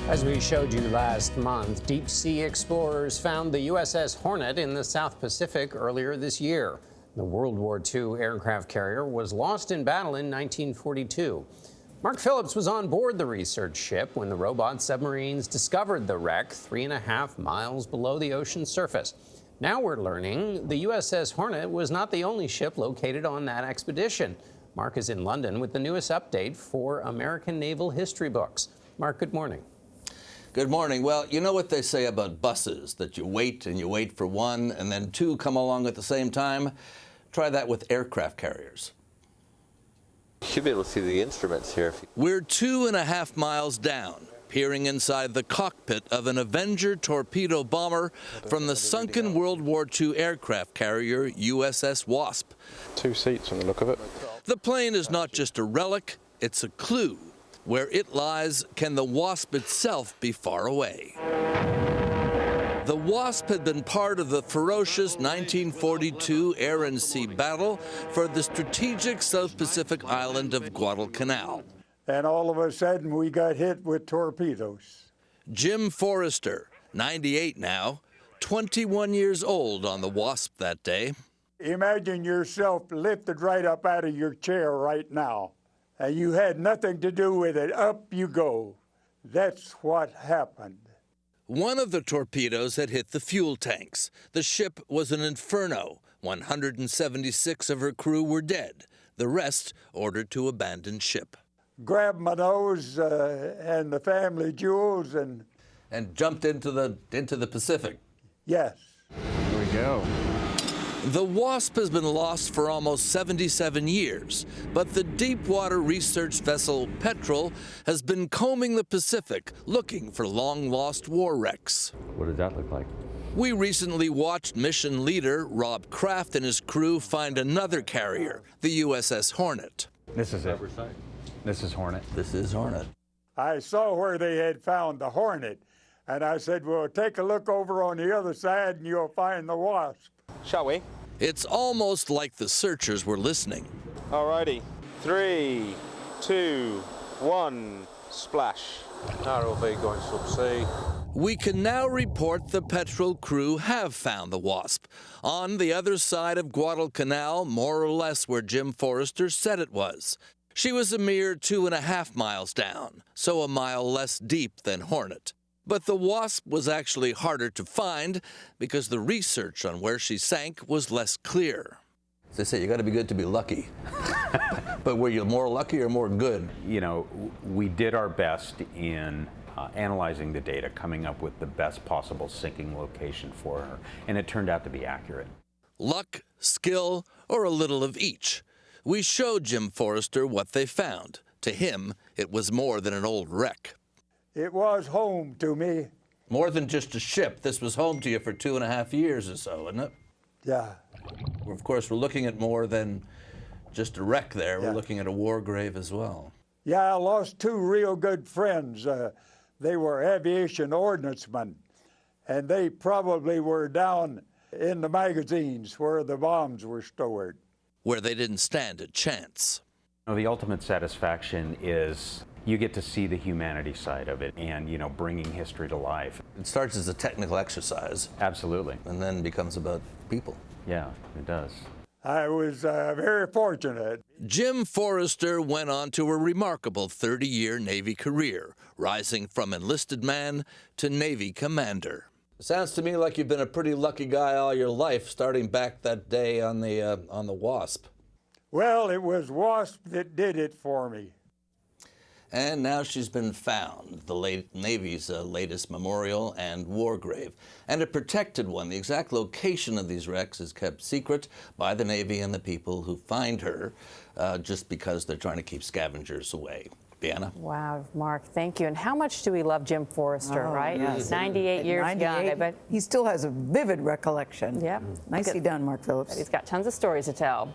As we showed you last month, deep sea explorers found the USS Hornet in the South Pacific earlier this year. The World War II aircraft carrier was lost in battle in 1942. Mark Phillips was on board the research ship when the robot submarines discovered the wreck 3.5 miles below the ocean's surface. Now we're learning the USS Hornet was not the only ship located on that expedition. Mark is in London with the newest update for American naval history books. Mark, good morning. Good morning. Well, you know what they say about buses, that you wait and you wait for one and then two come along at the same time? Try that with aircraft carriers. You should be able to see the instruments here. We're 2.5 miles down, peering inside the cockpit of an Avenger torpedo bomber from the sunken World War II aircraft carrier USS Wasp. 2 seats on the look of it. The plane is not just a relic, it's a clue. Where it lies, can the Wasp itself be far away? The Wasp had been part of the ferocious 1942 air and sea battle for the strategic South Pacific island of Guadalcanal. And all of a sudden, we got hit with torpedoes. Jim Forrester, 98 now, 21 years old on the Wasp that day. Imagine yourself lifted right up out of your chair right now. And you had nothing to do with it. Up you go. That's what happened. One of the torpedoes had hit the fuel tanks. The ship was an inferno. 176 of her crew were dead. The rest ordered to abandon ship. Grabbed my nose and the family jewels and jumped into the Pacific. Yes. Here we go. The Wasp has been lost for almost 77 years, but the deep-water research vessel Petrel has been combing the Pacific looking for long-lost war wrecks. What does that look like? We recently watched mission leader Rob Kraft and his crew find another carrier, the USS Hornet. This is it. This is Hornet. This is Hornet. I saw where they had found the Hornet, and I said, well, take a look over on the other side and you'll find the Wasp. Shall we? It's almost like the searchers were listening. Alrighty. 3, 2, 1, splash. ROV going subsea. We can now report the Petrel crew have found the Wasp on the other side of Guadalcanal, more or less where Jim Forrester said it was. She was a mere 2.5 miles down, so a mile less deep than Hornet. But the Wasp was actually harder to find because the research on where she sank was less clear. As they say, you got to be good to be lucky. But were you more lucky or more good? You know, we did our best in analyzing the data, coming up with the best possible sinking location for her, and it turned out to be accurate. Luck, skill, or a little of each. We showed Jim Forrester what they found. To him, it was more than an old wreck. It was home to me. More than just a ship. This was home to you for 2.5 years or so, isn't it? Yeah. Of course, we're looking at more than just a wreck there. Yeah. We're looking at a war grave as well. Yeah, I lost 2 real good friends. They were aviation ordnancemen, and they probably were down in the magazines where the bombs were stored. Where they didn't stand a chance. You know, the ultimate satisfaction is you get to see the humanity side of it and, you know, bringing history to life. It starts as a technical exercise. Absolutely. And then becomes about people. Yeah, it does. I was very fortunate. Jim Forrester went on to a remarkable 30-year Navy career, rising from enlisted man to Navy commander. Sounds to me like you've been a pretty lucky guy all your life, starting back that day on the Wasp. Well, it was Wasp that did it for me. And now she's been found, the Navy's latest memorial and war grave, and a protected one. The exact location of these wrecks is kept secret by the Navy and the people who find her, just because they're trying to keep scavengers away. Bianna? Wow, Mark, thank you. And how much do we love Jim Forrester, right? Yes. He's 98 years young, I bet. He still has a vivid recollection. Yep. Nicely done, Mark Phillips. He's got tons of stories to tell.